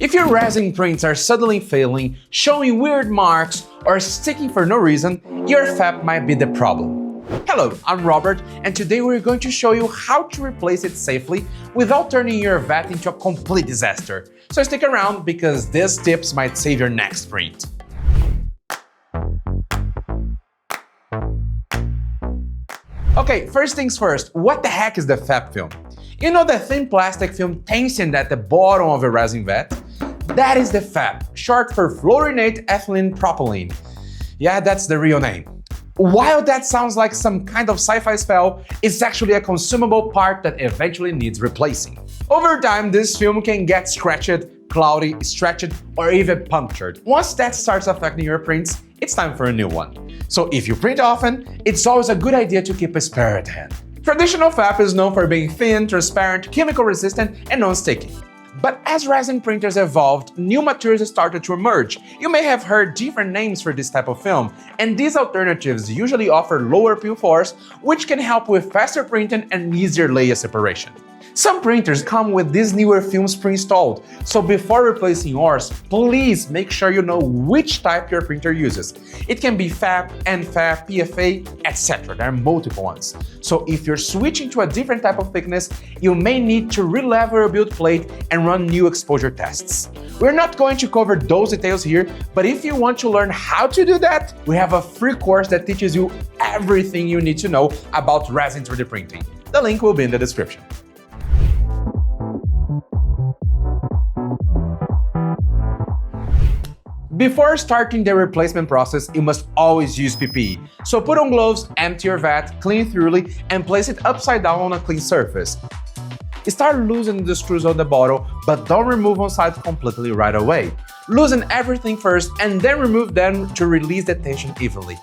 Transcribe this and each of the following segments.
If your resin prints are suddenly failing, showing weird marks, or sticking for no reason, your FEP might be the problem. Hello, I'm Robert, and today we're going to show you how to replace it safely without turning your vat into a complete disaster. So stick around because these tips might save your next print. Okay, first things first, what the heck is the FEP film? You know the thin plastic film tensioned at the bottom of a resin vat? That is the FEP, short for fluorinate ethylene propylene. Yeah, that's the real name. While that sounds like some kind of sci-fi spell, it's actually a consumable part that eventually needs replacing. Over time, this film can get scratched, cloudy, stretched, or even punctured. Once that starts affecting your prints, it's time for a new one. So if you print often, it's always a good idea to keep a spare at hand. Traditional FEP is known for being thin, transparent, chemical resistant, and non-sticky. But as resin printers evolved, new materials started to emerge. You may have heard different names for this type of film, and these alternatives usually offer lower peel force, which can help with faster printing and easier layer separation. Some printers come with these newer films pre-installed, so before replacing yours, please make sure you know which type your printer uses. It can be FEP, nFEP, PFA, etc. There are multiple ones. So if you're switching to a different type of thickness, you may need to re-level your build plate and run new exposure tests. We're not going to cover those details here, but if you want to learn how to do that, we have a free course that teaches you everything you need to know about resin 3D printing. The link will be in the description. Before starting the replacement process, you must always use PPE. So put on gloves, empty your vat, clean it thoroughly, and place it upside down on a clean surface. Start loosening the screws of the bottle, but don't remove one side completely right away. Loosen everything first and then remove them to release the tension evenly.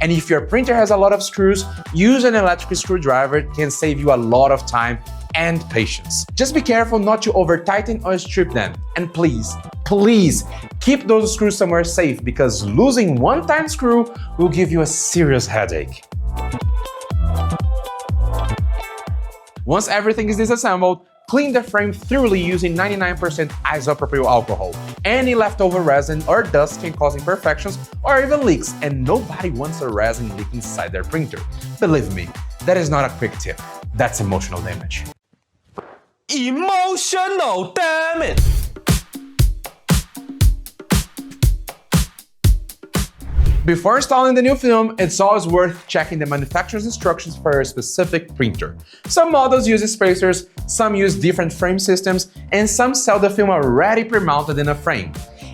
And if your printer has a lot of screws, use an electric screwdriver. It can save you a lot of time and patience. Just be careful not to over-tighten or strip them. And please keep those screws somewhere safe because losing one tiny screw will give you a serious headache. Once everything is disassembled, clean the frame thoroughly using 99% isopropyl alcohol. Any leftover resin or dust can cause imperfections or even leaks, and nobody wants a resin leak inside their printer. Believe me, that is not a quick tip. That's emotional damage. Emotional damage! Before installing the new film, it's always worth checking the manufacturer's instructions for your specific printer. Some models use spacers, some use different frame systems, and some sell the film already pre-mounted in a frame.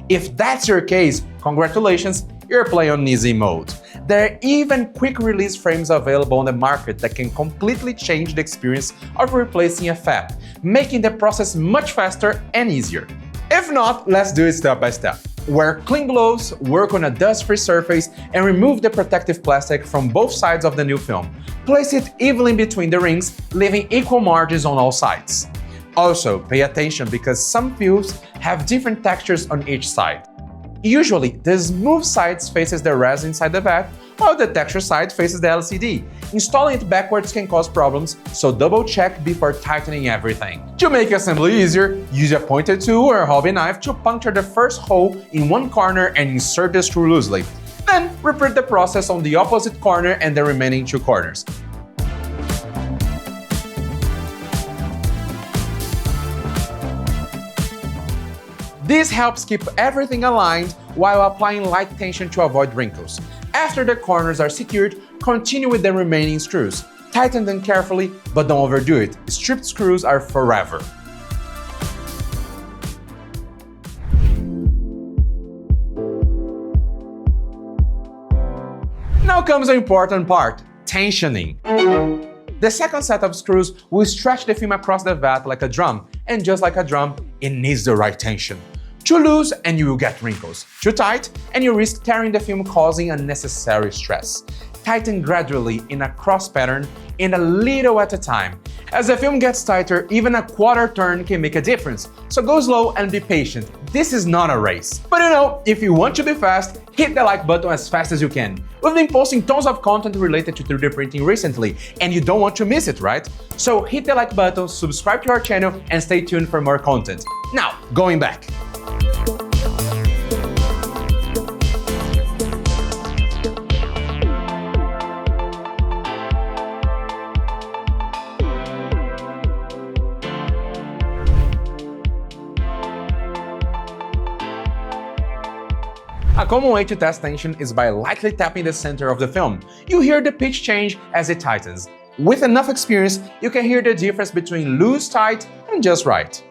If that's your case, congratulations, you're playing on easy mode. There are even quick-release frames available on the market that can completely change the experience of replacing a FEP, making the process much faster and easier. If not, let's do it step by step. Wear clean gloves, work on a dust-free surface, and remove the protective plastic from both sides of the new film. Place it evenly between the rings, leaving equal margins on all sides. Also, pay attention because some films have different textures on each side. Usually, the smooth side faces the resin inside the vat, while the texture side faces the LCD. Installing it backwards can cause problems, so double check before tightening everything. To make assembly easier, use a pointed tool or a hobby knife to puncture the first hole in one corner and insert the screw loosely. Then, repeat the process on the opposite corner and the remaining two corners. This helps keep everything aligned while applying light tension to avoid wrinkles. After the corners are secured, continue with the remaining screws. Tighten them carefully, but don't overdo it. Stripped screws are forever. Now comes the important part, tensioning. The second set of screws will stretch the film across the vat like a drum, and just like a drum, it needs the right tension. Too loose and you will get wrinkles. Too tight and you risk tearing the film, causing unnecessary stress. tighten gradually in a cross pattern and a little at a time. As the film gets tighter, even a quarter turn can make a difference, so go slow and be patient. This is not a race. But if you want to be fast, hit the like button as fast as you can. We've been posting tons of content related to 3D printing recently, and you don't want to miss it, right? So hit the like button, subscribe to our channel, and stay tuned for more content. Now, going back. A common way to test tension is by lightly tapping the center of the film. You hear the pitch change as it tightens. With enough experience, you can hear the difference between loose, tight, and just right.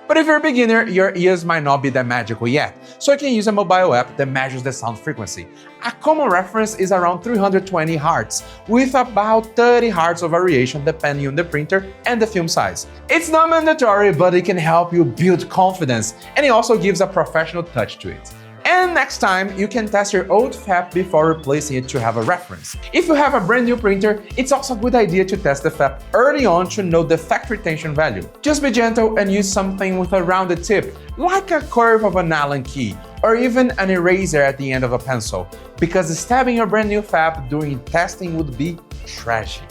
But if you're a beginner, your ears might not be that magical yet, so you can use a mobile app that measures the sound frequency. A common reference is around 320 Hz, with about 30 Hz of variation depending on the printer and the film size. It's not mandatory, but it can help you build confidence, and it also gives a professional touch to it. And next time, you can test your old FEP before replacing it to have a reference. If you have a brand new printer, it's also a good idea to test the FEP early on to know the factory tension value. Just be gentle and use something with a rounded tip, like a curve of an Allen key, or even an eraser at the end of a pencil, because stabbing your brand new FEP during testing would be tragic.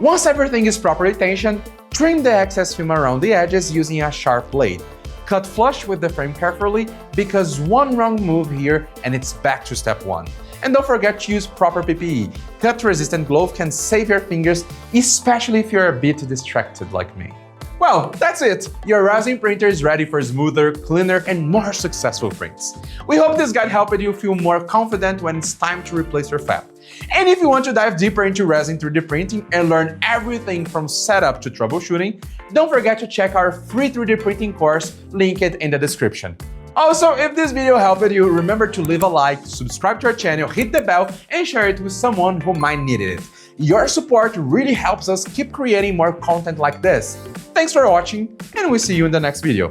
Once everything is properly tensioned, trim the excess film around the edges using a sharp blade. Cut flush with the frame carefully, because one wrong move here and it's back to step one. And don't forget to use proper PPE. Cut-resistant glove can save your fingers, especially if you're a bit distracted like me. Well, that's it! Your resin printer is ready for smoother, cleaner, and more successful prints. We hope this guide helped you feel more confident when it's time to replace your FEP. And if you want to dive deeper into resin 3D printing and learn everything from setup to troubleshooting, don't forget to check our free 3D printing course linked in the description. Also, if this video helped you, remember to leave a like, subscribe to our channel, hit the bell, and share it with someone who might need it. Your support really helps us keep creating more content like this. Thanks for watching, and we'll see you in the next video.